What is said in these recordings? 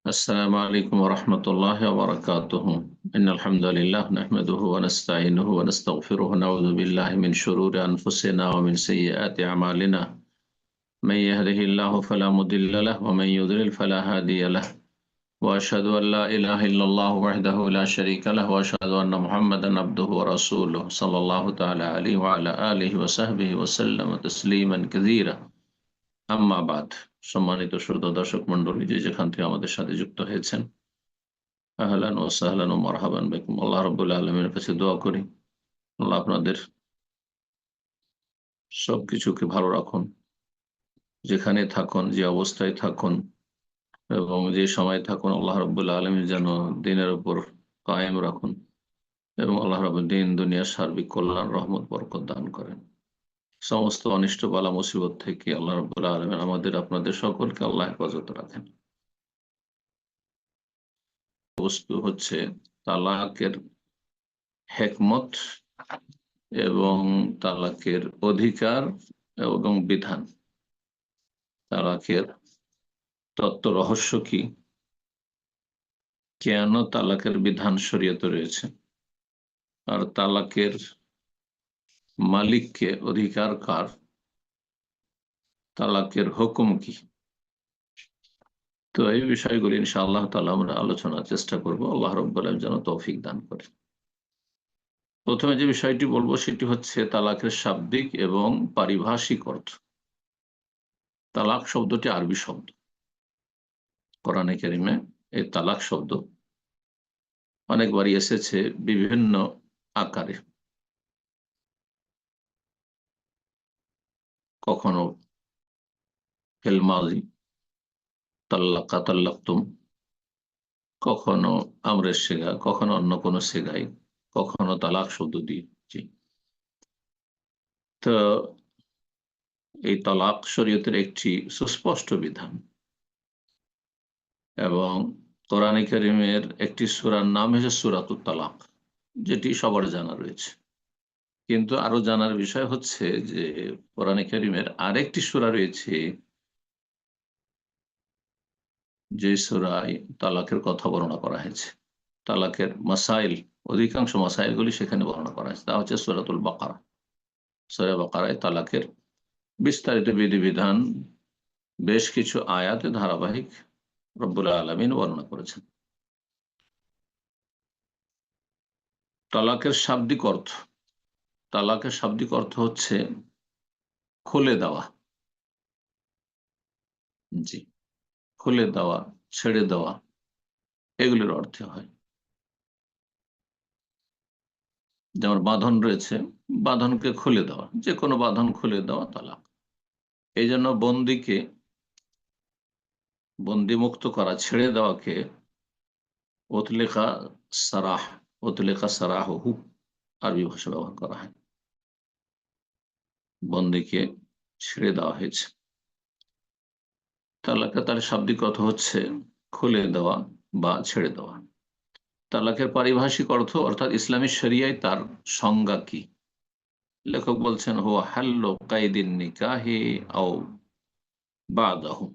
السلام عليكم ورحمة الله وبركاته. إن الحمد لله نحمده ونستعينه ونستغفره ونعوذ بالله من شرور أنفسنا ومن سيئات أعمالنا. من يهده الله فلا مضل له ومن يضلل فلا هادي له. وأشهد أن لا إله إلا الله وحده لا شريك له وأشهد أن محمدا عبده ورسوله صلى الله تعالى عليه وعلى آله وصحبه وسلم تسليما كثيرا. আম্মা বাদ। সম্মানিত শ্রোতা দর্শক মন্ডলী, যে যেখান থেকে আমাদের সাথে যুক্ত হয়েছেন, আহলান ও সাহলান ও মারহাবান বিকুম। আল্লাহ রাব্বুল আলামিনের কাছে দোয়া করি আল্লাহ আপনাদের সবকিছুকে ভালো রাখুন, যেখানে থাকুন, যে অবস্থায় থাকুন এবং যে সময় থাকুন, আল্লাহ রাব্বুল আলামিন যেন দিনের উপর কায়েম রাখুন এবং আল্লাহ রাব্বুল দিন দুনিয়ার সার্বিক কল্যাণ, রহমত, বরকত দান করেন। সমস্ত অনিষ্ট বালা মুসিবত থেকে আল্লাহ রাব্বুল আলামিন আমাদের আপনাদের সকলকে আল্লাহ হেফাজত রাখেন। বস্তু হচ্ছে তালাকের হেকমত এবং তালাকের অধিকার এবং বিধান। তালাকের তত্ত্ব রহস্য কি, কেন তালাকের বিধান শরীয়তে রয়েছে, আর তালাকের মালিককে, অধিকার কার, তালাকের হুকুম কি। তো এই বিষয়গুলি ইনশাআল্লাহ তাআলা আমরা আলোচনার চেষ্টা করব। আল্লাহ রাব্বুল আলামিন যেন তৌফিক দান করে। প্রথমে যে বিষয়টি বলবো সেটি হচ্ছে তালাকের শাব্দিক এবং পারিভাষিক অর্থ। তালাক শব্দটি আরবি শব্দ। কোরআনে কারিমে এই তালাক শব্দ অনেকবারই এসেছে বিভিন্ন আকারে। কখনো ফিল মাযি, তাল্লাকা তাল্লাকতুম, কখনো আমরের সিগা, কখনো অন্য কোনো সিগায়, কখনো তালাক শব্দ দিয়ে। তো এই তালাক শরীয়তের একটি সুস্পষ্ট বিধান এবং কোরআনে কারিমের একটি সূরার নাম হচ্ছে সূরাতুত তালাক, যেটি সবার জানা রয়েছে। কিন্তু আরো জানার বিষয় হচ্ছে যে কোরআনে কারিমের আরেকটি সূরা রয়েছে, যে সূরায় তালাকের কথা বর্ণনা করা হয়েছে। তালাকের মাসাইল, অধিকাংশ মাসাইলগুলি সেখানে বর্ণনা করা হয়েছে। তা হচ্ছে সূরাতুল বাকারা। সূরা বাকারায় তালাকের বিস্তারিত বিধিবিধান বেশ কিছু আয়াতে ধারাবাহিক রব্বুল আলামিন বর্ণনা করেছেন। তালাকের শাব্দিক অর্থ, তালাকের শাব্দিক অর্থ হচ্ছে খুলে দেওয়া। জি, খুলে দেওয়া, ছেড়ে দেওয়া, এগুলির অর্থে হয়। যেমন বাঁধন রয়েছে, বাঁধনকে খুলে দেওয়া, যে কোনো বাঁধন খুলে দেওয়া তালাক। এই জন্য বন্দিমুক্ত করা, ছেড়ে দেওয়াকে উতলিকা সারাহ, উতলিকা সারাহু আরবি ভাষা ব্যবহার করা হয়। বন্দিকে ছেড়ে দেওয়া হয়েছে। তালাকে তার শাব্দিক অর্থ হচ্ছে খুলে দেওয়া বা ছেড়ে দেওয়া। তালাকের পারিভাষিক অর্থ অর্থাৎ ইসলামী শরিয়ায় তার সংজ্ঞা কি? লেখক বলছেন, হুয়া হাল্লু কাইদিন নিকাহি আও বাদাহু,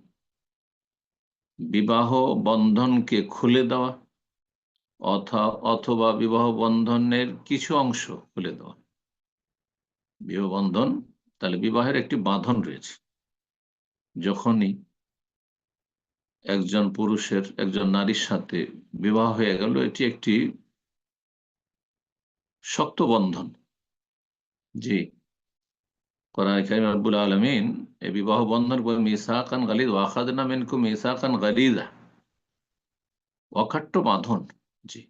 বিবাহ বন্ধনকে খুলে দেওয়া অথবা বিবাহ বন্ধনের কিছু অংশ খুলে দেওয়া। বিবাহ বন্ধন, তাহলে বিবাহের একটি বাঁধন রয়েছে। যখনই একজন পুরুষের একজন নারীর সাথে বিবাহ হয়ে গেল, এটি একটি শক্ত বন্ধন। জি, কোরআনে কারীমে রব্বুল আলামিন এই বিবাহ বন্ধন মিসাকান গালিদ, ওয়াখাযনা মিনকুম মিসাকান গালিযা, অকাট্য বাঁধন। জি,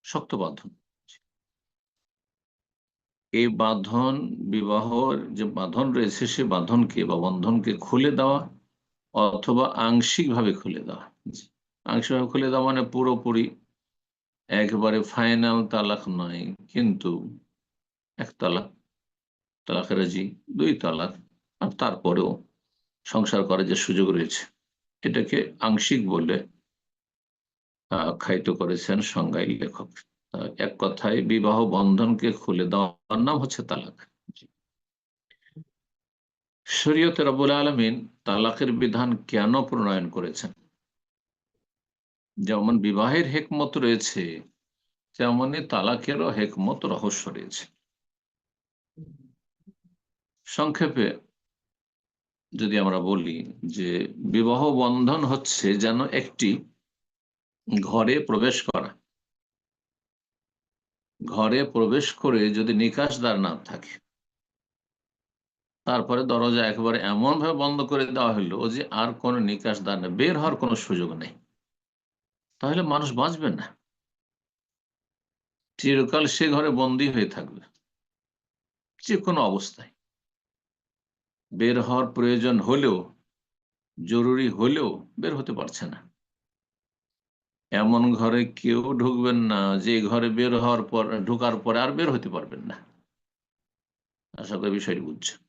শক্ত বাঁধন। এই বাঁধন, বিবাহর যে বাঁধন রয়েছে, সে বাঁধনকে বা বন্ধনকে খুলে দেওয়া অথবা আংশিকভাবে খুলে দেওয়া। আংশিকভাবে খুলে দেওয়া মানে পুরোপুরি একেবারে ফাইনাল তালাক নয়, কিন্তু এক তালাক, তালাক রাজি, দুই তালাক, আর তারপরেও সংসার করার যে সুযোগ রয়েছে, এটাকে আংশিক বলে আখ্যায়িত করেছেন সংজ্ঞায় লেখক। এক কথায় বিবাহ বন্ধনকে খুলে দেওয়ার নাম হচ্ছে তালাক। শরীয়তে রব্বুল আলামিন তালাকের বিধান কেন প্রণয়ন করেছেন? যেমন বিবাহের হেকমত রয়েছে, তেমনি তালাকেরও হেকমত রহস্য রয়েছে। সংক্ষেপে যদি আমরা বলি যে বিবাহ বন্ধন হচ্ছে যেন একটি ঘরে প্রবেশ করা। ঘরে প্রবেশ করে যদি নিকাশদার না থাকে, তারপরে দরজা একেবারে এমন ভাবে বন্ধ করে দেওয়া হলো যে আর কোনো নিকাশদার নেই, বের হওয়ার কোনো সুযোগ নেই, তাহলে মানুষ বাঁচবে না, চিরকাল সে ঘরে বন্দী হয়ে থাকবে। যে কোনো অবস্থায় বের হওয়ার প্রয়োজন হলেও, জরুরি হলেও বের হতে পারছে না। এমন ঘরে কেউ ঢুকবেন না যে ঘরে বের হওয়ার পর, ঢুকার পরে আর বের হতে পারবেন না। আশা করি বিষয়টি বুঝছেন।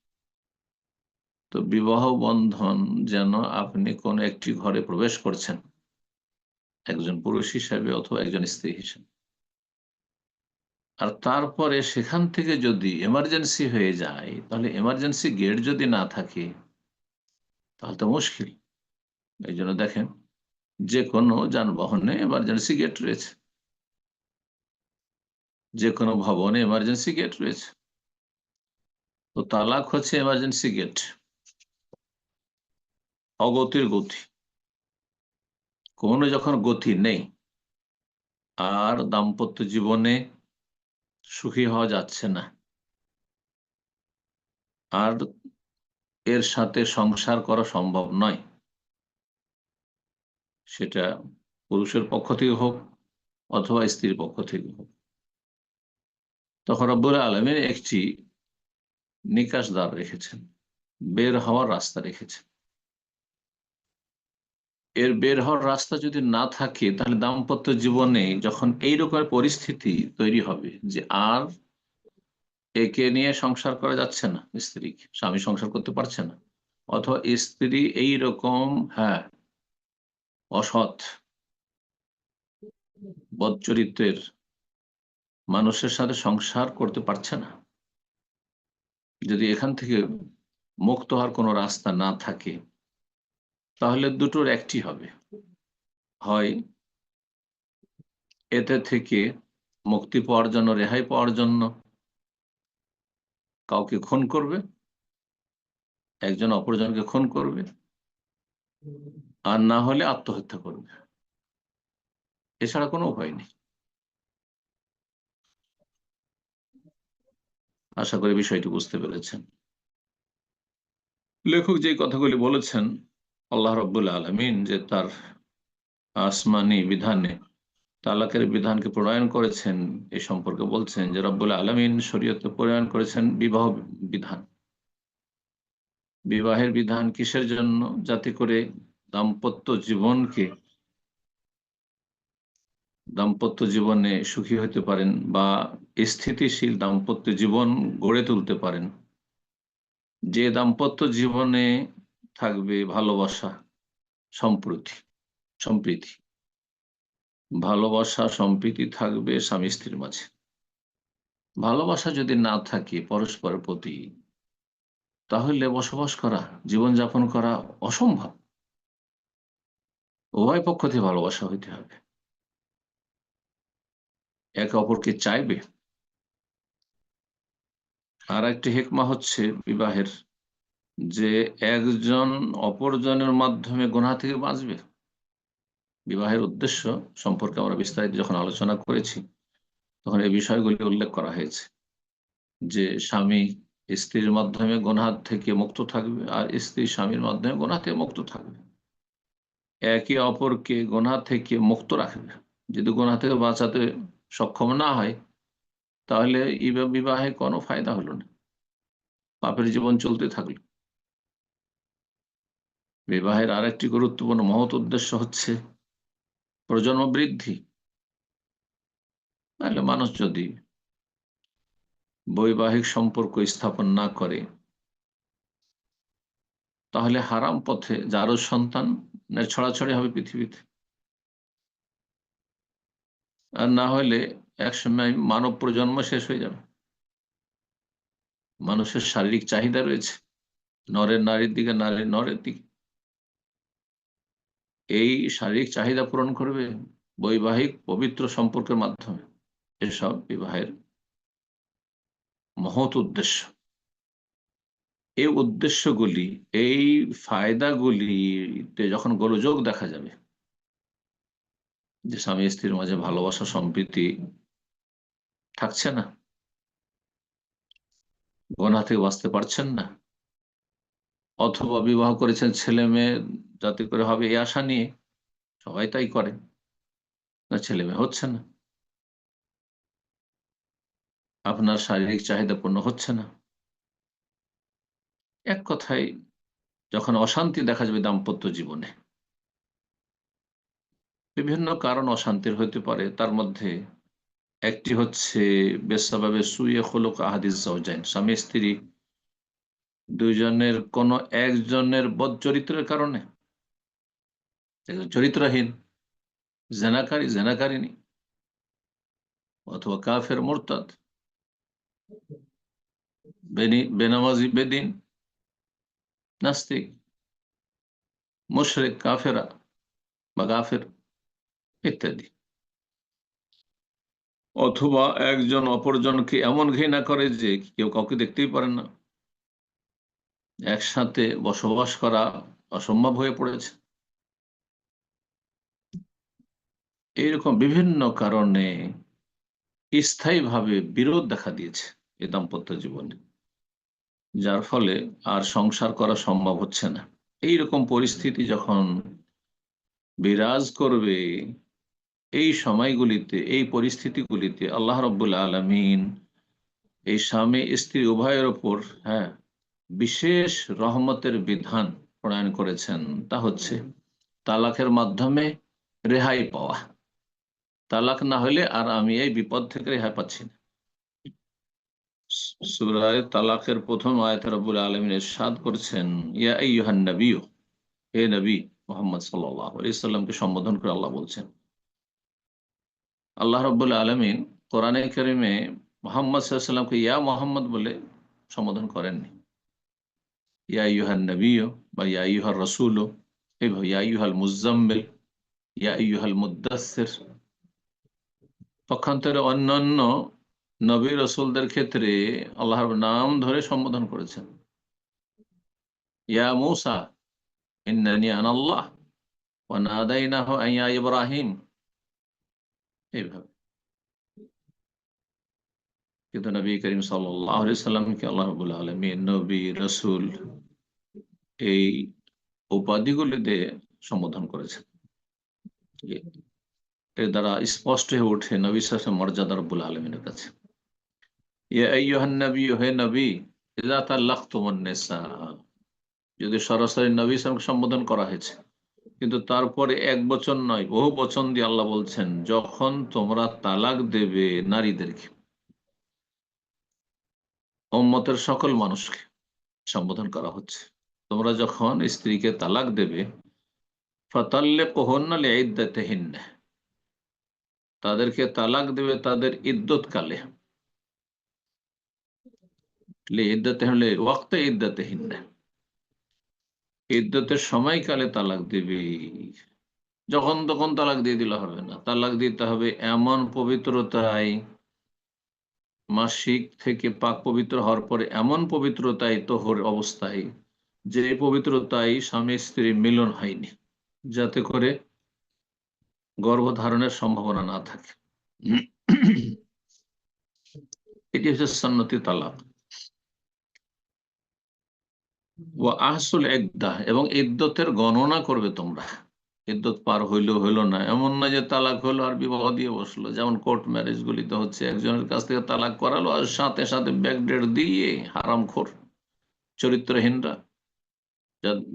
তো বিবাহ বন্ধন যেন আপনি কোন একটি ঘরে প্রবেশ করছেন একজন পুরুষ হিসাবে অথবা একজন স্ত্রী হিসাবে, আর তারপরে সেখান থেকে যদি এমার্জেন্সি হয়ে যায়, তাহলে এমার্জেন্সি গেট যদি না থাকে তাহলে তো মুশকিল। এই জন্য দেখেন, যে কোনো যানবাহনে এমার্জেন্সি গেট রয়েছে, যে কোনো ভবনে এমার্জেন্সি গেট রয়েছে। তো তালাক হচ্ছে এমার্জেন্সি গেট, অগতির গতি। কোনো যখন গতি নেই আর দাম্পত্য জীবনে সুখী হওয়া যাচ্ছে না, আর এর সাথে সংসার করা সম্ভব নয়, সেটা পুরুষের পক্ষ থেকে হোক অথবা স্ত্রীর পক্ষ থেকে হোক, তখন রব্বুল আলামিন একটি নিকাশদ্বার রেখেছেন, বের হওয়ার রাস্তা রেখেছেন। এর বের হওয়ার রাস্তা যদি না থাকে, তাহলে দাম্পত্য জীবনে যখন এইরকম পরিস্থিতি তৈরি হবে যে আর একে নিয়ে সংসার করা যাচ্ছে না, স্বামী সংসার করতে পারছে না, অথবা স্ত্রী এই রকম, হ্যাঁ, অসৎ বদ চরিত্রের মানুষের সাথে সংসার করতে পারছে না, যদি এখান থেকে মুক্ত হওয়ার কোনো রাস্তা না থাকে, তাহলে দুটোর একটি হবে, হয় এতে থেকে মুক্তি পাওয়ার জন্য, রেহাই পাওয়ার জন্য কাউকে খুন করবে, একজন অপরজনকে খুন করবে, আর না হলে আত্মহত্যা করবে, এছাড়া কোনো উপায় নেই। আশা করি বিষয়টি বুঝতে পেরেছেন। লেখক যে কথাগুলি বলেছেন, আল্লাহ রাব্বুল আলামিন যে তার আসমানি বিধানে তালাকের বিধানকে প্রণয়ন করেছেন, এ সম্পর্কে বলছেন যে রব্বুল আলামিন শরীয়তে প্রণয়ন করেছেন বিবাহ বিধান। বিবাহের বিধান কিসের জন্য? যাতে করে দাম্পত্য জীবনকে, দাম্পত্য জীবনে সুখী হতে পারেন বা স্থিতিশীল দাম্পত্য জীবন গড়ে তুলতে পারেন, যে দাম্পত্য জীবনে থাকবে ভালোবাসা, সম্প্রীতি সম্প্রীতি ভালোবাসা সম্প্রীতি থাকবে স্বামী স্ত্রীর মাঝে। ভালোবাসা যদি না থাকে পরস্পরের প্রতি, তাহলে বসবাস করা, জীবনযাপন করা অসম্ভব। উভয় পক্ষ থেকে ভালোবাসা হইতে হবে, একে অপরকে চাইবে। আর একটি হেকমা হচ্ছে বিবাহের, যে একজন অপরজনের মাধ্যমে গুনাহ থেকে বাঁচবে। বিবাহের উদ্দেশ্য সম্পর্কে আমরা বিস্তারিত যখন আলোচনা করেছি, তখন এই বিষয়গুলি উল্লেখ করা হয়েছে যে স্বামী স্ত্রীর মাধ্যমে গুনাহ থেকে মুক্ত থাকবে, আর স্ত্রী স্বামীর মাধ্যমে গুনাহ থেকে মুক্ত থাকবে, একে অপরকে গুনাহ থেকে মুক্ত রাখবে। যদি গুনাহ থেকে বাঁচাতে সক্ষম না হয়, তাহলে বিবাহে কোনো ফায়দা হলো না, পাপের জীবন চলতে থাকলো। বিবাহের আরেকটি গুরুত্বপূর্ণ মহৎ উদ্দেশ্য হচ্ছে প্রজন্ম বৃদ্ধি। তাহলে মানুষ যদি বৈবাহিক সম্পর্ক স্থাপন না করে, তাহলে হারাম পথে যারও সন্তানের ছড়াছড়ি হবে পৃথিবীতে, আর না হলে একসময় মানব প্রজন্ম শেষ হয়ে যাবে। মানুষের শারীরিক চাহিদা রয়েছে, নরের নারীর দিকে, নারীর নরের দিকে। এই শারীরিক চাহিদা পূরণ করবে বৈবাহিক পবিত্র সম্পর্কের মাধ্যমে। এসব বিবাহের মহৎ উদ্দেশ্য। এই উদ্দেশ্যগুলি, এই ফায়দাগুলিতে যখন গোলযোগ দেখা যাবে, যে স্বামী স্ত্রীর মাঝে ভালোবাসা সম্প্রীতি থাকছে না, গুনাহ থেকে বাঁচতে পারছেন না, অথবা বিবাহ করেছেন ছেলে মেয়ে যাতে করে হবে এই আশা নিয়ে, সবাই তাই করে, না ছেলে মেয়ে হচ্ছে না, আপনার শারীরিক চাহিদা পূর্ণ হচ্ছে না, এক কথায় যখন অশান্তি দেখা যাবে দাম্পত্য জীবনে, বিভিন্ন কারণ অশান্তির হতে পারে, তার মধ্যে একটি হচ্ছে বেসাবাবে সুইয়ে খুলুক আহাদিস জাওজাইন, স্বামী স্ত্রী দুইজনের কোন একজনের বদ চরিত্রের কারণে, চরিত্রহীন, জেনাকারী জেনাকারিনী, অথবা কাফের মুরতাদ, বেনামাজি বেদিন, নাস্তিক, মুশরিক, কাফেরা বা কাফের ইত্যাদি, অথবা একজন অপরজনকে এমন ঘৃণা করে যে কেউ কাউকে দেখতেই পারে না, একসাথে বসবাস করা অসম্ভব হয়ে পড়েছে। এইরকম বিভিন্ন কারণে স্থায়ীভাবে বিরোধ দেখা দিয়েছে এই দাম্পত্য জীবনে, যার ফলে আর সংসার করা সম্ভব হচ্ছে না। এইরকম পরিস্থিতি যখন বিরাজ করবে, এই সময়গুলিতে, এই পরিস্থিতিগুলিতে আল্লাহ রাব্বুল আলামিন এই স্বামী স্ত্রী উভয়ের ওপর, হ্যাঁ, বিশেষ রহমতের বিধান প্রণয়ন করেছেন। তা হচ্ছে তালাকের মাধ্যমে রেহাই পাওয়া। তালাক না হলে আর আমি এই বিপদ থেকে রেহাই পাচ্ছি না। সূরা তালাকের প্রথম আয়াতে রব্বুল আলামিন ইরশাদ করছেন, ইয়া আইয়ুহান নবিয়্যু, হে নবী মুহাম্মদ সাল্লাল্লাহু আলাইহি সাল্লামকে সম্বোধন করে আল্লাহ বলছেন। আল্লাহ রাব্বুল আলামিন কোরআনে কারিমে মুহাম্মদ সাল্লাল্লাহু আলাইহি সাল্লামকে ইয়া মুহাম্মদ বলে সম্বোধন করেননি। ইয়া আইয়ুহান নবিয়্যু বা ইয়া আইয়ুহার রাসূল, এইভাবে ইয়া আইয়ুহাল মুযাম্মিল, ইয়া আইয়ুহাল মুদ্দাসসির। পক্ষান্তরে অন্যান্য নবী রাসূলদের ক্ষেত্রে আল্লাহর নাম ধরে সম্বোধন করেছেন। ইয়া মূসা ইন্নানি আনাল্লাহ ওয়া নাদাইনাহু আন ইয়া ইব্রাহিম, এইভাবে। কিন্তু নবী করিম সাল্লাল্লাহু আলাইহি সাল্লামকে আল্লাহ রাব্বুল আলামিন নবী, রাসূল এই উপাধিগুলি দিয়ে সম্বোধন করেছেন। এর দ্বারা স্পষ্ট হয়ে ওঠে নবী সাল্লাল্লাহু আলাইহি ওয়াসাল্লামের মর্যাদা রাব্বুল আলামিনের কাছে। ইয়া আইয়ুহান নবিয়্যু, হে নবী, ইযা তাল্লাকতুমুন নিসা, যদি সরাসরি নবী সাল্লাল্লাহু সম্বোধন করা হয়েছে, কিন্তু তারপরে এক বচন নয়, বহু বচন দিয়ে আল্লাহ বলছেন, যখন তোমরা তালাক দেবে নারীদেরকে, উম্মতের সকল মানুষকে সম্বোধন করা হচ্ছে। তোমরা যখন স্ত্রীকে তালাক দেবে, ফাতাল্লিকুহুন্না লিইদ্দাতিহিন্না, তাদেরকে তালাক দেবে তাদের ইদ্যত কালে, লিইদ্দাতিহিন্না ওয়াক্তে ইদ্দাতিহিন্না, ইদ্যতের সময়কালে তালাক দেবে। যখন তখন তালাক দিয়ে দিলে হবে না, তালাক দিতে হবে এমন পবিত্রতায়, মাসিক থেকে পাক পবিত্র হওয়ার পরে এমন পবিত্রতায়, তোহর অবস্থায়, যে পবিত্রতায় স্বামী স্ত্রী মিলন হয়নি, যাতে করে গর্ভধারণের সম্ভাবনা না থাকে। এটি হচ্ছে সুন্নতি তালাক। ওয়া আহসুল ইদ্দাহ, এবং ইদ্যতের গণনা করবে তোমরা। ইদ্যত পার হইলো হইলো না, এমন না যে তালাক হলো আর বিবাহ দিয়ে বসলো, যেমন কোর্ট ম্যারেজ গুলিতে হচ্ছে, একজনের কাছ থেকে তালাক করালো আর সাথে সাথে ব্যাকডেট দিয়ে হারামখোর চরিত্রহীনরা,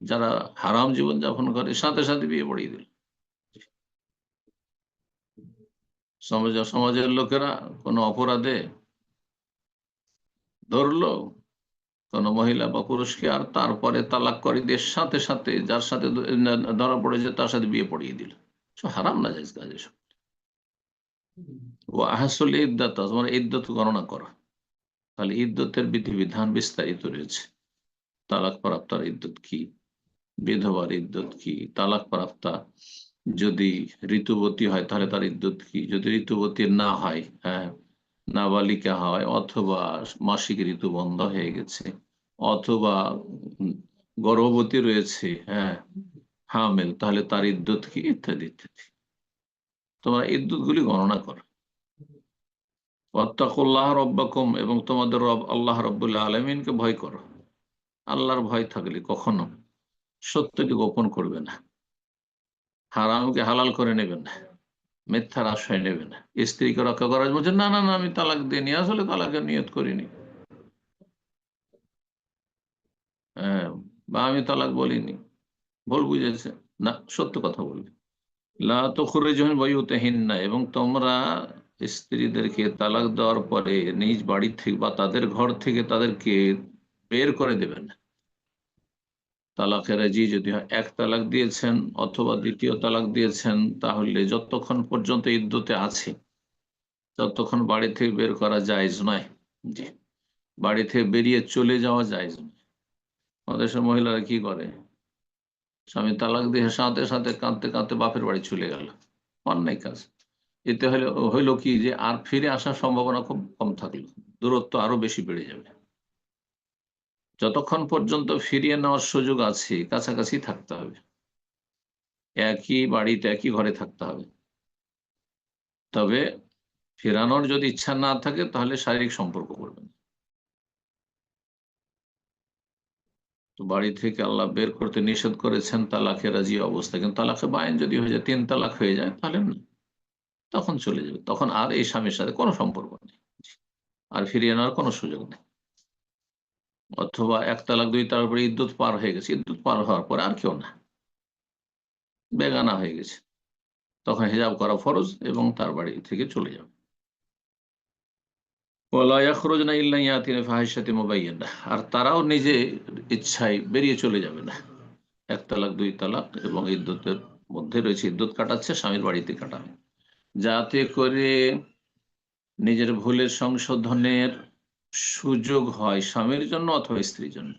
যারা হারাম জীবন যাপন করে, সাথে সাথে বিয়ে পড়িয়ে দিল। সমাজের লোকেরা কোনো অপরাধে ধরলো কোন মহিলা বা পুরুষকে, আর তারপরে তালাক করে দিয়ে সাথে সাথে যার সাথে ধরা পড়েছে তার সাথে বিয়ে পড়িয়ে দিল। সব হারাম না জায়েজ কাজ এসব। ও আহসুল ইদ্দাত, তোমার ইদ্যত গণনা করা। তাহলে ইদ্যতের বিধিবিধান বিস্তারিত রয়েছে। তালাক প্রাপ্তার ইদ্যত কি, বিধবার ইদ্যত কি, তালাক প্রাপ্তা যদি ঋতুবতী হয় তাহলে তার ইদ্যত কি, যদি ঋতুবতী না হয়, হ্যাঁ, নাবালিকা হয়, অথবা মাসিক ঋতু বন্ধ হয়ে গেছে, অথবা গর্ভবতী রয়েছে, হ্যাঁ, হামেল, তাহলে তার ইদ্যত কি, ইত্যাদি ইত্যাদি। তোমরা ইদ্যত গুলি গণনা করো। ওয়াত্তাকুল্লাহ রব্বাকুম, এবং তোমাদের রব আল্লাহ রব্বুল আলমিনকে ভয় করো। আল্লাহর ভয় থাকলে কখনো সত্যকে গোপন করবে না, হারামকে হালাল করে নেবে না, মিথ্যার আশ্রয় নেবে না। স্ত্রীকে রক্ষা করার বলছে, না না না, আমি তালাক দিইনি, আসলে তালাকের নিয়ত করিনি, হ্যাঁ, বা আমি তালাক বলিনি, ভুল বুঝেছে, না, সত্য কথা বলবে। লা তুখরিজুহুন বুয়ুতাহিন্না, এবং তোমরা স্ত্রীদেরকে তালাক দেওয়ার পরে নিজ বাড়ি থেকে বা তাদের ঘর থেকে তাদেরকে বের করে দেবেন না। তালাকের জি যদি হয়, এক তালাক দিয়েছেন অথবা দ্বিতীয় তালাক দিয়েছেন, তাহলে যতক্ষণ পর্যন্ত ইদ্যতে আছে ততক্ষণ বাড়ি থেকে বের করা জায়েজ নয়। জি, বাড়ি থেকে বেরিয়ে চলে যাওয়া জায়েজ নয়। আমাদের দেশের মহিলারা কি করে, স্বামী তালাক দিয়ে সাথে সাথে কাঁদতে কাঁদতে বাপের বাড়ি চলে গেল, অন্যায় কাজ। এতে হইলো কি যে আর ফিরে আসার সম্ভাবনা খুব কম থাকলো, দূরত্ব আরো বেশি বেড়ে যাবে। যতক্ষণ পর্যন্ত ফিরিয়ে নেওয়ার সুযোগ আছে কাছাকাছি থাকতে হবে, একই বাড়িতে একই ঘরে থাকতে হবে। তবে ফেরানোর যদি ইচ্ছা না থাকে তাহলে শারীরিক সম্পর্ক করবেন। তো বাড়ি থেকে আল্লাহ বের করতে নিষেধ করেছেন তালাকে রাজি অবস্থা, কিন্তু তালাকে বাইন যদি হয়ে যায়, 3 তালাক হয়ে যায়, তাহলে না, তখন চলে যাবে, তখন আর এই স্বামীর সাথে কোনো সম্পর্ক নেই, আর ফিরিয়ে নেওয়ার কোনো সুযোগ নেই। অথবা 1 তালাক 2 তালাক পরে ইদ্যুৎ পার হয়ে গেছে, ইদ্যুৎ পার হওয়ার পরে আর কেউ না, বেগানা হয়ে গেছে, তখন হিজাব করা ফরজ এবং তার বাড়ি থেকে চলে যাবে। আর তারাও নিজে ইচ্ছায় বেরিয়ে চলে যাবে না। 1 তালাক 2 তালাক এবং ইদ্যতের মধ্যে রয়েছে, ইদ্যত কাটাচ্ছে, স্বামীর বাড়িতে কাটাবে, যাতে করে নিজের ভুলের সংশোধনের সুযোগ হয় স্বামীর জন্য অথবা স্ত্রীর জন্য।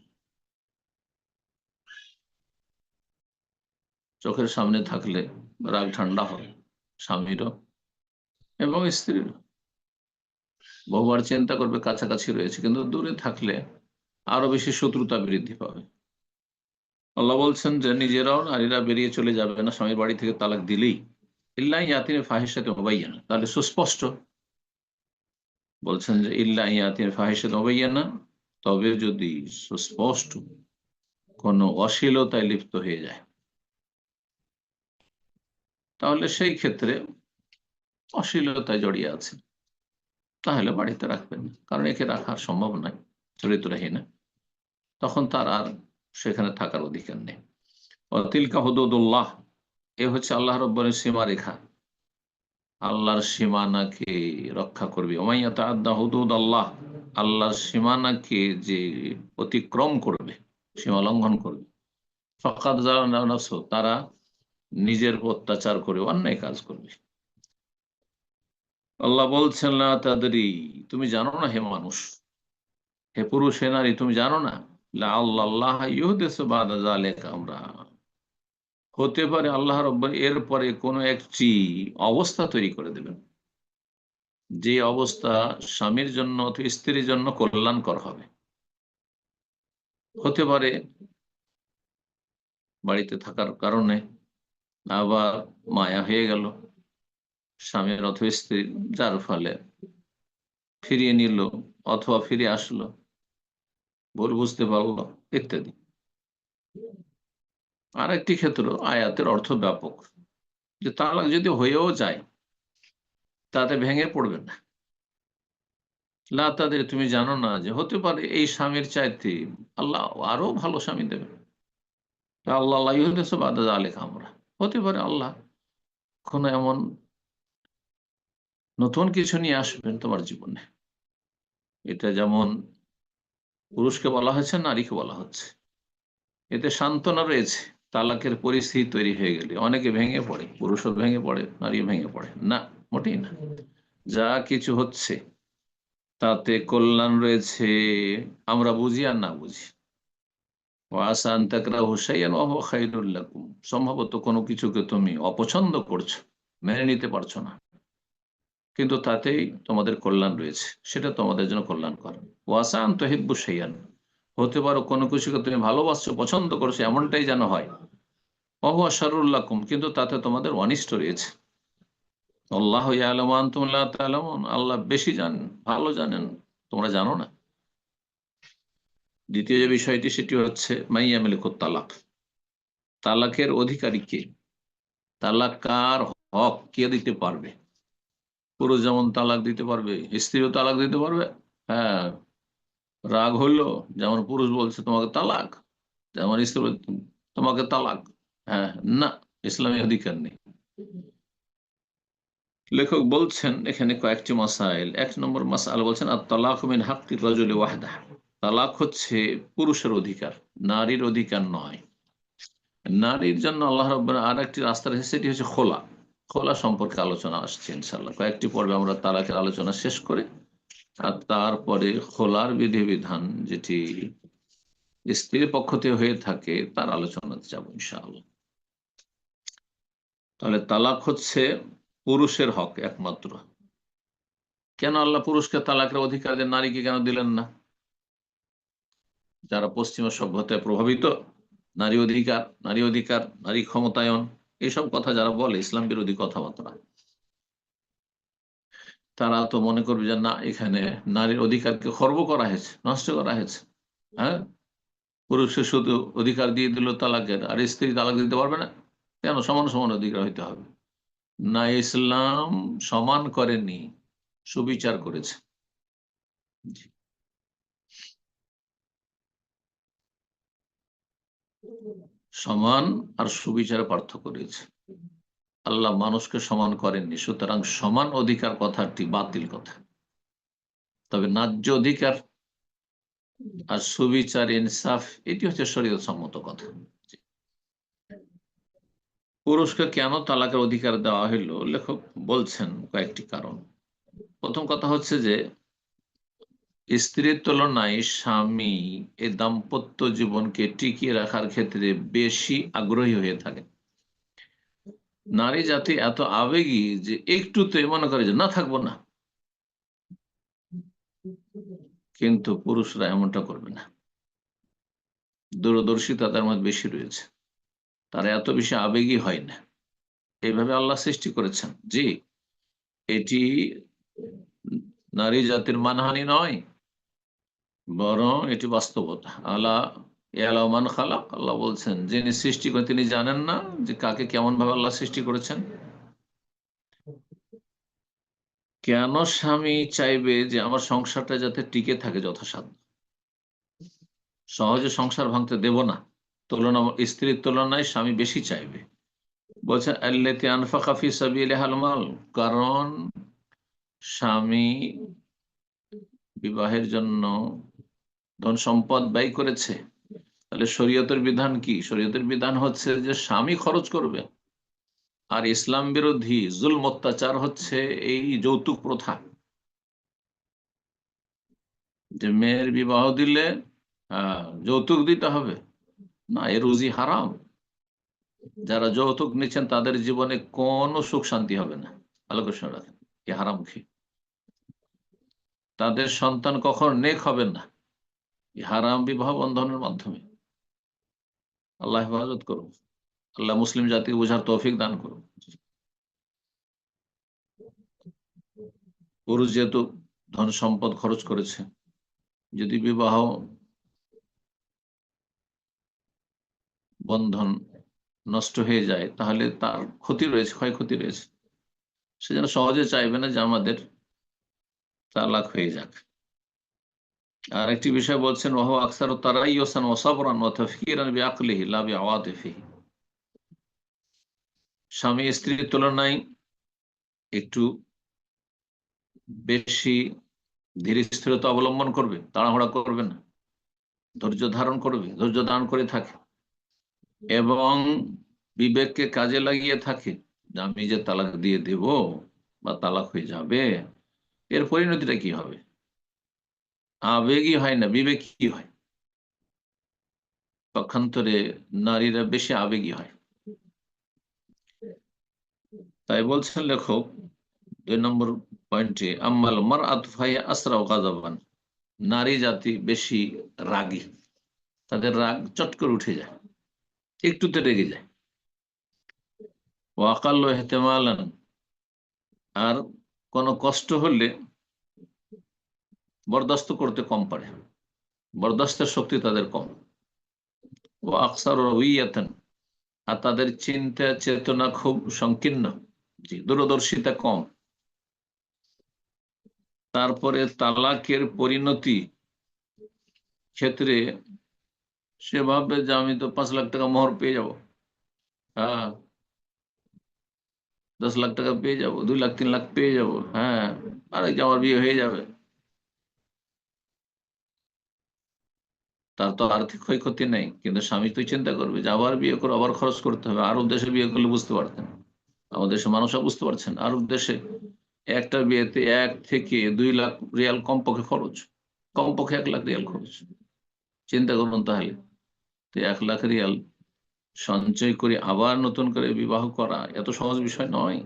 চোখের সামনে থাকলে রাগ ঠান্ডা হয় স্বামীরও এবং স্ত্রীরও। বহুবার চিন্তা করবে কাছাকাছি রয়েছে, কিন্তু দূরে থাকলে আরো বেশি শত্রুতা বৃদ্ধি পাবে। আল্লাহ বলছেন যে নিজেরাও নারীরা বেরিয়ে চলে যাবে না স্বামীর বাড়ি থেকে তালাক দিলেই, ইল্লা ইয়াতিন ফাহিশাতুন মুবায়্যানা, তাহলে সুস্পষ্ট বলছেন যে ইল্লা ইয়াতিন ফাহিশাতুন মুবায়্যানা, তবে যদি সুস্পষ্ট কোনো অশ্লীলতায় লিপ্ত হয়ে যায়, তাহলে সেই ক্ষেত্রে অশ্লীলতায় জড়িয়ে আছে, তাহলে বাড়িতে রাখবেন না, কারণ একে রাখা সম্ভব নয়, চরিত্রহীন, তখন তার আর সেখানে থাকার অধিকার নেই। তিলকা হুদুদুল্লাহ, এ হচ্ছে আল্লাহ রাব্বুল সীমারেখা, আল্লাহর সীমানাকে রক্ষা করবে। ওমাইয়া তাআদ্দা হুদুদ আল্লাহ, আল্লাহর সীমানাকে যে অতিক্রম করবে, সীমা লঙ্ঘন করবে, ফাকাদ যালামা নাফসাহু, তারা নিজের অত্যাচার করে অন্যায় কাজ করবে। আল্লাহ বলছেন লা তাদরি, তুমি জানো না হে মানুষ, হে পুরুষ হে নারী, তুমি জানো না, লাআল্লাহ ইউহদিসু বাদা যালিকা আমরা, হতে পারে আল্লাহ রাব্বুল এর পরে কোনো একটি অবস্থা তৈরি করে দেবেন, যে অবস্থা স্বামীর জন্য অথবা স্ত্রীর জন্য কল্যাণকর হবে। হতে পারে বাড়িতে থাকার কারণে আবার মায়া হয়ে গেল স্বামীর অথবা স্ত্রীর, যার ফলে ফিরিয়ে নিল অথবা ফিরে আসলো, ভুল বুঝতে পারলো, ইত্যাদি। আর একটি ক্ষেত্র, আয়াতের অর্থ ব্যাপক, যে তালাক যদি হয়েও যায় তাতে ভেঙে পড়বে না। লা তাদের, তুমি জানো না যে হতে পারে এই স্বামীর চাইতে আল্লাহ আরো ভালো স্বামী দেবেন। আল্লাহ আলেখা, আমরা হতে পারে আল্লাহ কোন এমন নতুন কিছু নিয়ে আসবেন তোমার জীবনে। এটা যেমন পুরুষকে বলা হয়েছে, নারীকে বলা হচ্ছে, এতে সান্ত্বনা রয়েছে। তালাকের পরিস্থিতি তৈরি হয়ে গেলে অনেকে ভেঙে পড়ে, পুরুষও ভেঙে পড়ে, নারীও ভেঙে পড়ে, না, মোটেই না। যা কিছু হচ্ছে তাতে কল্যাণ রয়েছে, আমরা বুঝি আর না বুঝি। ওয়াসা আন তাকরাহু শাইআন ওয়া হুয়া খায়রুল লাকুম, সম্ভবত কোনো কিছুকে তুমি অপছন্দ করছো, মেনে নিতে পারছো না, কিন্তু তাতেই তোমাদের কল্যাণ রয়েছে, সেটা তোমাদের জন্য কল্যাণকর। ওয়াসা আন তুহিব্বু শাইআন, হতে পারো কোনো কিছুকে তুমি ভালোবাসছো, পছন্দ করছো, এমনটাই যেন হয়। ওয়া হুয়া শাররুল লাকুম, কিন্তু তাতে তোমাদের অনিষ্ট রয়েছে। আল্লাহু ইয়ালামু ওয়া আনতুম লা তা'লামুন, আল্লাহ বেশি জানেন, ভালো জানেন, তোমরা জানো না। দ্বিতীয় যে বিষয়টি সেটি হচ্ছে মাইয়ামিলিকুত তালাক, তালাকের অধিকারী কে, তালাক কার হক কে দিতে পারবে। পুরুষ যেমন তালাক দিতে পারবে, স্ত্রীও তালাক দিতে পারবে। হ্যাঁ, রাগ হলো, যেমন পুরুষ বলছে তোমাকে তালাক, যেমন স্ত্রী বলছে তোমাকে তালাক। হ্যাঁ, না, ইসলামী অধিকার নেই। লেখক বলছেন এখানে কয়েকটি মাসাইল। এক নম্বর মাসআলা বলছেন আর তালাক মিন হাক্কি রাজুলি ওয়াহদাহ, তালাক হচ্ছে পুরুষের অধিকার, নারীর অধিকার নয়। নারীর জন্য আল্লাহ রাব্বুল আর একটি রাস্তা রয়েছে, সেটি হচ্ছে খোলা। খোলা সম্পর্কে আলোচনা আসছে ইনশাল্লাহ, কয়েকটি পর্বে আমরা তালাকের আলোচনা শেষ করে আর তারপরে খোলার বিধিবিধান যেটি স্ত্রীর পক্ষ থেকে হয়ে থাকে তার আলোচনাতে যাব ইনশাআল্লাহ। তাহলে তালাক হচ্ছে পুরুষের হক একমাত্র। কেন আল্লাহ পুরুষকে তালাকের অধিকার দেন, নারীকে কেন দিলেন না? যারা পশ্চিমা সভ্যতায় প্রভাবিত, নারী অধিকার, নারী অধিকার, নারী ক্ষমতায়ন, এইসব কথা যারা বলে, ইসলাম বিরোধী কথাবার্তা, তারা তো মনে করবে যে না, এখানে নারীর অধিকারকে খর্ব করা হয়েছে, নষ্ট করা হয়েছে। হ্যাঁ, পুরুষের শুধু অধিকার দিয়ে দিল তালাকের, আর স্ত্রী তালাক দিতে পারবে না কেন? সমান সমান অধিকার হইতে হবে না? ইসলাম সমান করেনি, সুবিচার করেছে। সমান আর সুবিচারে পার্থক্য রয়েছে। আল্লাহ মানুষকে সমান করেননি, সুতরাং সমান অধিকার কথাটি বাতিল কথা। তবে ন্যায্য অধিকার আর সুবিচার, ইনসাফ, এটি হচ্ছে শরীয়ত সম্মত কথা। পুরুষকে কেন তালাকের অধিকার দেওয়া হইল, লেখক বলছেন কয়েকটি কারণ। প্রথম কথা হচ্ছে যে স্ত্রীর তুলনায় স্বামী এই দাম্পত্য জীবনকে টিকিয়ে রাখার ক্ষেত্রে বেশি আগ্রহী হয়ে থাকে। নারী জাতি এত আবেগী যে একটুতে মনে করে যে না, থাকবো না, কিন্তু পুরুষরা এমনটা করবে না। দূরদর্শিতা তাদের মধ্যে বেশি রয়েছে, তারা এত বেশি আবেগী হয় না। এইভাবে আল্লাহ সৃষ্টি করেছেন। জি, এটি নারী জাতির মানহানি নয়, বরং এটি বাস্তবতা। আল্লাহ ইয়ালামান খালাক, আল্লাহ বলছেন যিনি সৃষ্টি করেন তিনি জানেন না যে কাকে কেমন ভাবে আল্লাহ সৃষ্টি করেছেন। কেন স্বামী চাইবে যে আমার সংসারটা যাতে টিকে থাকে যথাসাধ্য, সহজে সংসার ভাঙতে দেব না, তুলনা স্ত্রীর তুলনায় স্বামী বেশি চাইবে। বলছেন আল্লাতী আনফাকা ফি সাবিলিহাল মাল, কারণ স্বামী বিবাহের জন্য ধন সম্পদ ব্যয় করেছে। তাহলে শরীয়তের বিধান কি? শরীয়তের বিধান হচ্ছে যে স্বামী খরচ করবে। আর ইসলাম বিরোধী জুলম অত্যাচার হচ্ছে এই যৌতুক প্রথা, যে মেয়ের বিবাহ দিলে যৌতুক দিতে হবে। না, এ রুজি হারাম। যারা যৌতুক নিচ্ছেন তাদের জীবনে কোনো সুখ শান্তি হবে না। ভালো করে শুনে রাখেন, এ হারাম খেয়ে তাদের সন্তান কখনো নেক হবে না, এই হারাম বিবাহ বন্ধনের মাধ্যমে। আল্লাহ হেফাজত করুন, আল্লাহ মুসলিম জাতিকে বোঝার তৌফিক দান করুন। পুরুষ যেহেতু ধন সম্পদ খরচ করেছে, যদি বিবাহ বন্ধন নষ্ট হয়ে যায় তাহলে তার ক্ষতি রয়েছে, ক্ষয়ক্ষতি রয়েছে। সে যেন সহজে চাইবে না যে আমাদের তালাক হয়ে যাক। আর একটি বিষয় বলছেন ওহ আকসার তারাইয়ুসান ওয়া সাবরান ওয়া তাফকিরান বিআকলিহি লা বিআওয়াতিফিহি, স্বামী স্ত্রীর তুলনায় একটু বেশি ধীর স্থিরতা অবলম্বন করবে, তাড়াহুড়া করবে না, ধৈর্য ধারণ করবে, ধৈর্য ধারণ করে থাকে এবং বিবেককে কাজে লাগিয়ে থাকে যে আমি যে তালাক দিয়ে দেব বা তালাক হয়ে যাবে, এর পরিণতিটা কি হবে। আবেগী হয় না, বিবেকী হয়। পক্ষান্তরে নারীরা বেশি আবেগী হয়। তাই বলছেন লেখক 2 নম্বর পয়েন্টে, আম্মাল মারআতু ফাহিয়া আসরাউ গাযাবান, নারী জাতি বেশি রাগী, তাদের রাগ চট করে উঠে যায়, একটুতে রেগে যায়। ওয়া আকাল্লু ইহতিমালান, আর কোনো কষ্ট হলে বরদাস্ত করতে কম পারে, বরদাস্তের শক্তি তাদের কম। ও আকসার রুইয়াতান, আর তাদের চিন্তা চেতনা খুব সংকীর্ণ, দূরদর্শিতা কম। তারপরে তালাকের পরিণতি ক্ষেত্রে সে ভাববে যে আমি তো 5 লাখ টাকা মোহর পেয়ে যাব, হ্যাঁ 10 লাখ টাকা পেয়ে যাব, 2 লাখ 3 লাখ পেয়ে যাব, হ্যাঁ আর আমার বিয়ে হয়ে যাবে। তার তো আর্থিক ক্ষয়ক্ষতি নেই, কিন্তু স্বামী তো চিন্তা করবে যে আবার বিয়ে করে আবার খরচ করতে হবে। আরব দেশে বিয়ে করলে বুঝতে পারতেন, আমাদের দেশে মানুষরা বুঝতে পারছেন, আরব দেশে একটা বিয়েতে 1 থেকে 2 লাখ রিয়াল কমপক্ষে খরচ, কমপক্ষে 1 লাখ রিয়াল খরচ। চিন্তা করুন তাহলে, তো 1 লাখ রিয়াল সঞ্চয় করে আবার নতুন করে বিবাহ করা এত সহজ বিষয় নয়,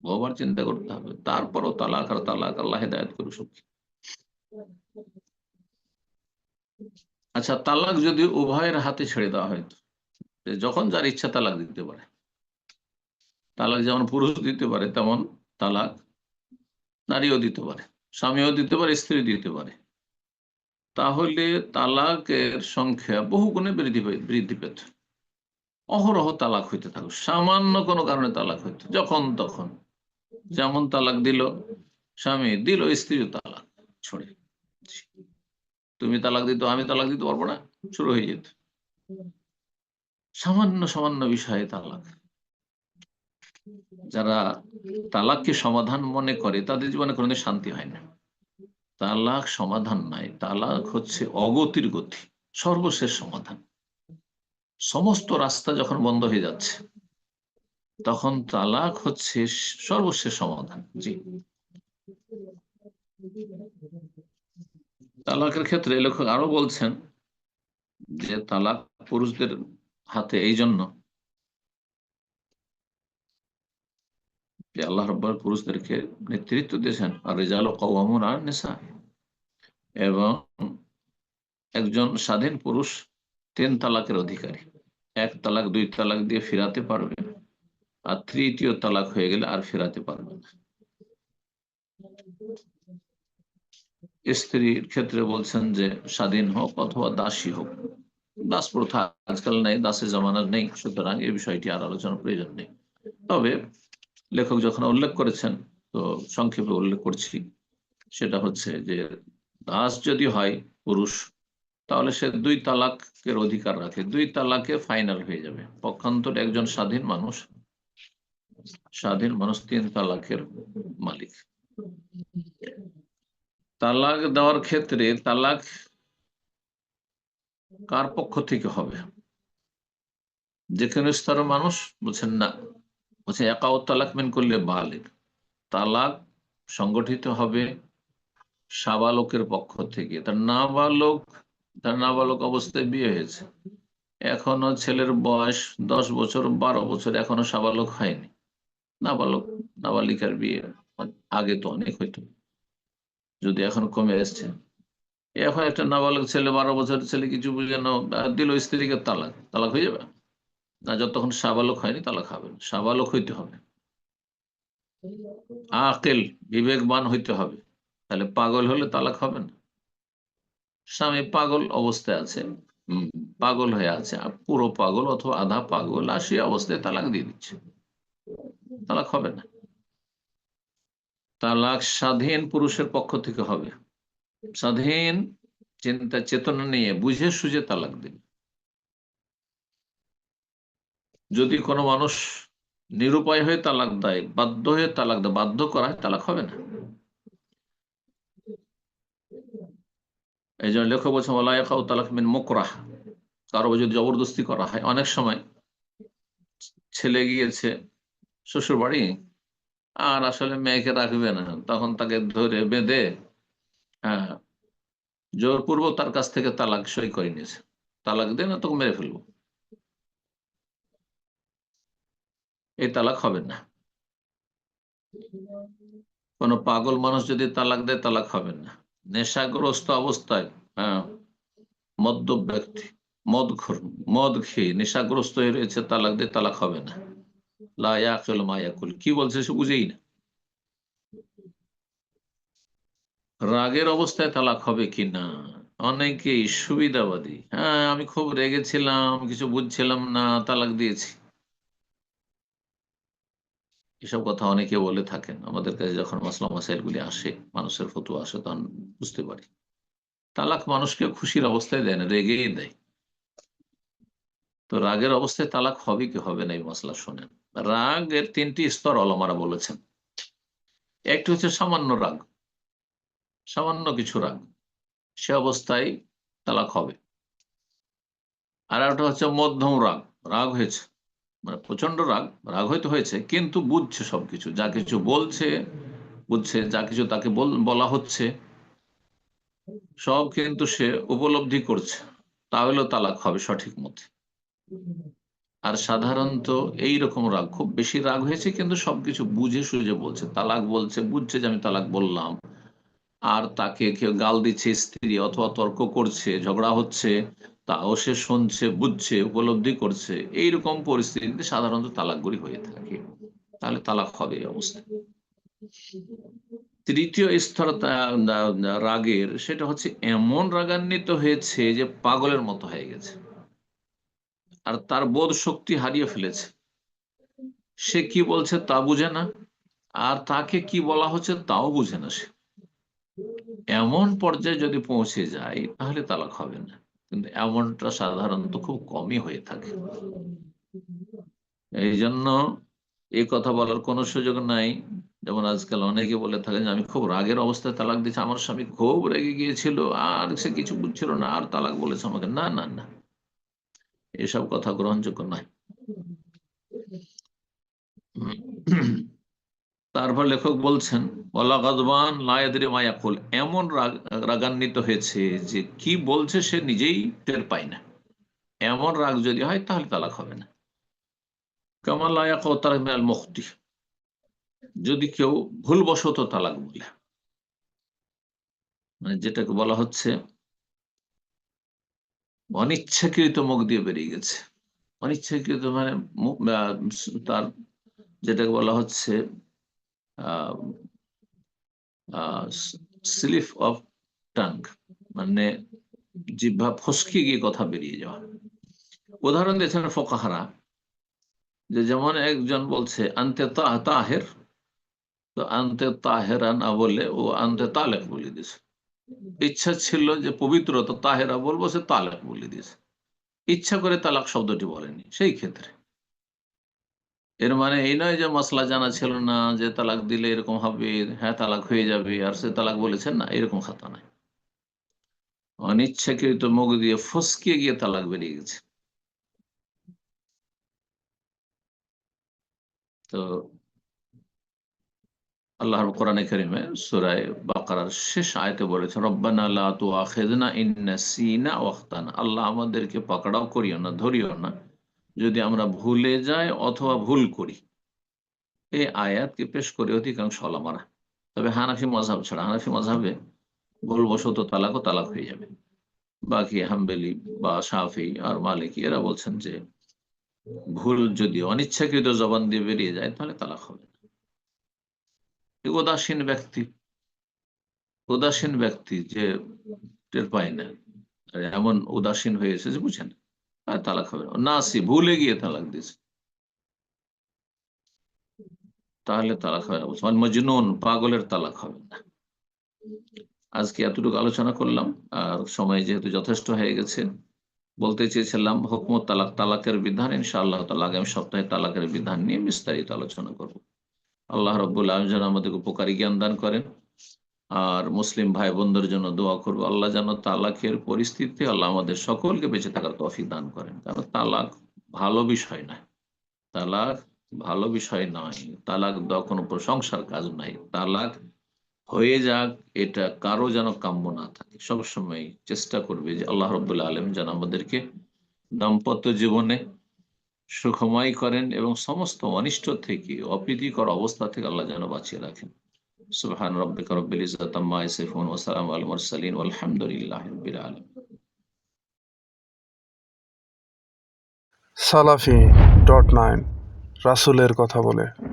বহুবার চিন্তা করতে হবে। তারপরও তালাক আর তালাক, আল্লাহ হেদায়েত করুক সবকে। আচ্ছা, তালাক যদি উভয়ের হাতে ছেড়ে দেওয়া হয়, যখন যার ইচ্ছা তালাক দিতে পারে, তালাক যেমন পুরুষ দিতে পারে তেমন তালাক নারীও দিতে পারে, স্বামীও দিতে পারে, স্ত্রী দিতে পারে, তাহলে তালাকের সংখ্যা বহু গুণে বৃদ্ধি পেত। অহরহ তালাক হইতে থাকুক, সামান্য কোনো কারণে তালাক হইতো যখন তখন, যেমন তালাক দিল স্বামী, দিল স্ত্রীও তালাক ছড়ে, তুমি তালাক দিত আমি তালাক দিতে পারবো না, শুরু হয়ে যেত। সামান্য সামান্য বিষয়ে তালাক। যারা তালাককে সমাধান মনে করে তাদের জীবনে কোনোদিন শান্তি হয় না। তালাক সমাধান নাই, তালাক হচ্ছে অগতির গতি, সর্বশেষ সমাধান। সমস্ত রাস্তা যখন বন্ধ হয়ে যাচ্ছে তখন তালাক হচ্ছে সর্বশেষ সমাধান। জি, তালাকের ক্ষেত্রে লেখক আরো বলছেন যে তালাক পুরুষদের হাতে এই জন্য যে আল্লাহ রাব্বুল পুরুষদেরকে নেতৃত্ব দিয়েছেন, আর রিজালু কাওয়ামুন আলান নিসা, এবং একজন স্বাধীন পুরুষ 3 তালাকের অধিকারী, 1 তালাক 2 তালাক দিয়ে ফিরাতে পারবে, আর তৃতীয় তালাক হয়ে গেলে আর ফেরাতে পারবে না। স্ত্রীর ক্ষেত্রে বলছেন যে স্বাধীন হোক অথবা দাসী হোক, দাস প্রথা আজকাল নেই, দাসের জামানার নেই, সুতরাং এই বিষয়টি আর আলোচনার প্রয়োজন নেই। তবে লেখক যখন উল্লেখ করেছেন, তো সংক্ষেপে উল্লেখ করছি, সেটা হচ্ছে যে দাস যদি হয় পুরুষ, তাহলে সে 2 তালাকের অধিকার রাখে, 2 তালাকে ফাইনাল হয়ে যাবে। পক্ষান্তরে একজন স্বাধীন মানুষ 3 তালাকের মালিক। তালাক দেওয়ার ক্ষেত্রে তালাক কার পক্ষ থেকে হবে? যেখানে স্তরের মানুষ বলছেন না, বলছে একাও তালাক মেন করলে বালিগ, তালাক সংগঠিত হবে সাবালকের পক্ষ থেকে। তার নাবালক অবস্থায় বিয়ে হয়েছে, এখনো ছেলের বয়স 10 বছর 12 বছর, এখনো সাবালক হয়নি, নাবালক নাবালিকার বিয়ে আগে তো অনেক হইতো, যদি এখন কমে এসছে। এখন একটা নাবালক ছেলে, 12 বছরের ছেলে কিছু বুঝে না, দিল স্ত্রীকে তালাক, তালাক হয়ে যাবে না? যতক্ষণ সাবালক হয়নি তালাক হবে না, সাবালক হইতে হবে, আকেল বিবেকবান হইতে হবে, তাহলে পাগল হলে তালাক হবে না। স্বামী পাগল অবস্থায় আছে, পাগল হয়ে আছে, পুরো পাগল অথবা আধা পাগল, আর সে অবস্থায় তালাক দিয়ে দিচ্ছে, তালাক হবে না। তালাক স্বাধীন পুরুষের পক্ষ থেকে হবে, স্বাধীন চিন্তা চেতনা নিয়ে বুঝে সুঝে তালাক দিন। যদি কোনো মানুষ নিরুপায় হয়ে তালাক দেয়, বাধ্য হয়ে তালাক দেয়, বাধ্য করা হয়, তালাক হবে না। এই জন্য লেখক বলছে ওয়ালা ইয়াকাউ তালাক মিন মুকরাহ, কারো যদি জবরদস্তি করা হয়। অনেক সময় ছেলে গিয়েছে শ্বশুর বাড়ি, আর আসলে মেয়েকে রাখবে না, তখন তাকে ধরে বেঁধে, হ্যাঁ, জোরপূর্বক তার কাছ থেকে তালাক সই করে নিয়েছে, তালাক দে না তোকে মেরে ফেলবো, এই তালাক হবে না। কোন পাগল মানুষ যদি তালাক দেয় তালাক হবে না। নেশাগ্রস্ত অবস্থায়, হ্যাঁ, মদ্যপ ব্যক্তি, মদখোর, মদ খেয়ে নেশাগ্রস্ত হয়ে রয়েছে, তালাক দিয়ে তালাক হবে না। লা ইয়াকিল মা ইয়াকুল, কি বলছে সে বুঝেই না। রাগের অবস্থায় তালাক হবে কি না, অনেকেই সুবিধাবাদী, হ্যাঁ আমি খুব রেগেছিলাম, কিছু বুঝছিলাম না, তালাক দিয়েছি, এসব কথা অনেকে বলে থাকেন। আমাদের কাছে যখন মাসলা মাসাইল গুলি আসে, মানুষের ফতোয়া আসে, তখন বুঝতে পারি তালাক মানুষকে খুশির অবস্থায় দেয় না, রেগেই দেয়। তো রাগের অবস্থায় তালাক হবে কি হবে না, এই মশলা শোনেন। রাগের তিনটি স্তর ওলামারা বলেছেন। একটি হচ্ছে সামান্য রাগ, সামান্য কিছু রাগ, সে অবস্থায় তালাক হবে। আর একটা হচ্ছে মধ্যম রাগ, রাগ হয়েছে, মানে প্রচন্ড রাগ, রাগ হয়তো হয়েছে কিন্তু বুঝছে, সবকিছু যা কিছু বলছে বুঝছে, যা কিছু তাকে বলা হচ্ছে সব কিন্তু সে উপলব্ধি করছে, তাহলেও তালাক হবে সঠিক মতে। আর সাধারণত এই রকম রাগ, খুব বেশি রাগ হয়েছে কিন্তু সবকিছু বুঝে সুঝে বলছে, তালাক বলছে, বুঝছে যে আমি তালাক বললাম, আর তাকে কেউ গাল দিচ্ছে স্ত্রী, অথবা তর্ক করছে, ঝগড়া হচ্ছে, তাও সে শুনছে, বুঝছে, উপলব্ধি করছে, এইরকম পরিস্থিতিতে সাধারণত তালাকগুলি হয়ে থাকে, তাহলে তালাক হবে এই অবস্থায়। তৃতীয় স্তর রাগের, সেটা হচ্ছে এমন রাগান্বিত হয়েছে যে পাগলের মতো হয়ে গেছে, আর তার বোধ শক্তি হারিয়ে ফেলেছে, সে কি বলছে তা বুঝে না, আর তাকে কি বলা হচ্ছে তাও বুঝে না সে। এমন পর্যায়ে যদি পৌঁছে যায় তাহলে তালাক হবে না, কিন্তু এমনটা সাধারণত খুব কমই হয়ে থাকে। এই জন্য এই কথা বলার কোনো সুযোগ নাই। যেমন আজকাল অনেকে বলে থাকেন যে আমি খুব রাগের অবস্থায় তালাক দিচ্ছি, আমার স্বামী খুব রেগে গিয়েছিল, আর সে কিছু বুঝছিল না, আর তালাক বলেছে আমাকে। না না না, এসব কথা গ্রহণযোগ্য নয়। তারপর লেখক বলছেন, ওয়ালা গাদবান লা ইয়াদরি মা ইয়াকুল, এমন রাগান্বিত হয়েছে যে কি বলছে সে নিজেই টের পায় না, এমন রাগ যদি হয় তাহলে তালাক হবে না। কামা লা ইয়াকাউ তালাক মিনাল মুখতি, যদি কেউ ভুলবশত তালাক বলে, মানে যেটাকে বলা হচ্ছে অনিচ্ছাকৃত, মুখ দিয়ে বেরিয়ে গেছে, অনিচ্ছাকৃত মানে তার যেটাকে বলা হচ্ছে স্লিপ অফ টাং, মানে জিহ্বা ফসকে গিয়ে কথা বেরিয়ে যাওয়া। উদাহরণ দিয়েছেন ফোকাহারা, যে যেমন একজন বলছে আনতে তাহের, তো আনতে তাহেরা না বলে ও আনতে তালেক বলে দিয়েছে। ইচ্ছা ছিল যে পবিত্র, তো তাহেরা বলবো, সে তালেক বলে দিয়েছে, ইচ্ছা করে তালাক শব্দটি বলেনি সেই ক্ষেত্রে। এর মানে এই নয় যে মশলা জানা ছিল না যে তালাক দিলে এরকম হবে, হ্যাঁ তালাক হয়ে যাবে, আর সে তালাক বলেছেন না, এরকম খাতা নাই। অনিচ্ছাকৃত মুখ দিয়ে ফসকে গিয়ে তালাক বেরিয়ে গেছে। তো আল্লাহর কোরআনে কারিমে সূরা বাকারার শেষ আয়াতে বলেছেন, রব্বানা লা তুআখিযনা ইন নাসিনা ওয়া আখতানা, আল্লাহ আমাদেরকে পাকড়াও করিও না, ধরিও না যদি আমরা ভুলে যাই অথবা ভুল করি। এই আয়াতকে পেশ করে অধিকাংশ ওলামারা, তবে হানাফি মাযহাব ছাড়া, হানাফি মাযহাবে ভুলবশত তালাক ও তালাক হয়ে যাবে। বাকি হাম্বলি বা শাফি আর মালিকি এরা বলছেন যে ভুল যদি অনিচ্ছাকৃত জবান দিয়ে বেরিয়ে যায় তাহলে তালাক হবে না। উদাসীন ব্যক্তি, উদাসীন ব্যক্তি যে টের পায় না, এমন উদাসীন হয়েছে যে বুঝেন, আর তালাক হবে না। নাসি, ভুলে গিয়ে তালাক দিয়েছে, তাহলে তালাক হবে না। মজনুন, পাগলের তালাক হবে না। আজকে এতটুকু আলোচনা করলাম, আর সময় যেহেতু যথেষ্ট হয়ে গেছে, বলতে চেয়েছিলাম হুকমত তালাক, তালাকের বিধান, ইনশাআল্লাহ তাআলা আগামী সপ্তাহে তালাকের বিধান নিয়ে বিস্তারিত আলোচনা করব। আল্লাহ রাব্বুল আলামিন যেন আমাদের উপকারী জ্ঞান দান করেন। আর মুসলিম ভাই বোনদের জন্য দোয়া করবো, আল্লাহ যেন তালাকের পরিস্থিতিতে আল্লাহ আমাদের সকলকে বেঁচে থাকার তৌফিক দান করেন। কারণ তালাক ভালো বিষয় নয়, তালাক ভালো বিষয় নয়, তালাক দেওয়া কোনো প্রশংসার কাজ নাই। তালাক হয়ে যাক, এটা কারো যেন কাম্য না থাকে। সবসময় চেষ্টা করবে যে আল্লাহ রাব্বুল আলামিন যেন আমাদেরকে দাম্পত্য জীবনে সুখময় করেন এবং সমস্ত অনিষ্ট থেকে, অপ্রীতিকর অবস্থা থেকে আল্লাহ যেন বাঁচিয়ে রাখেন। সুবহান রাব্বিকা রাব্বিল ইজ্জাতি আম্মা ইয়াসিফুন ওয়া সালামুন আলাল মুরসালিন ওয়ালহামদুলিল্লাহি রাব্বিল আলামিন। Salafi.9 রাসূলের কথা বলে।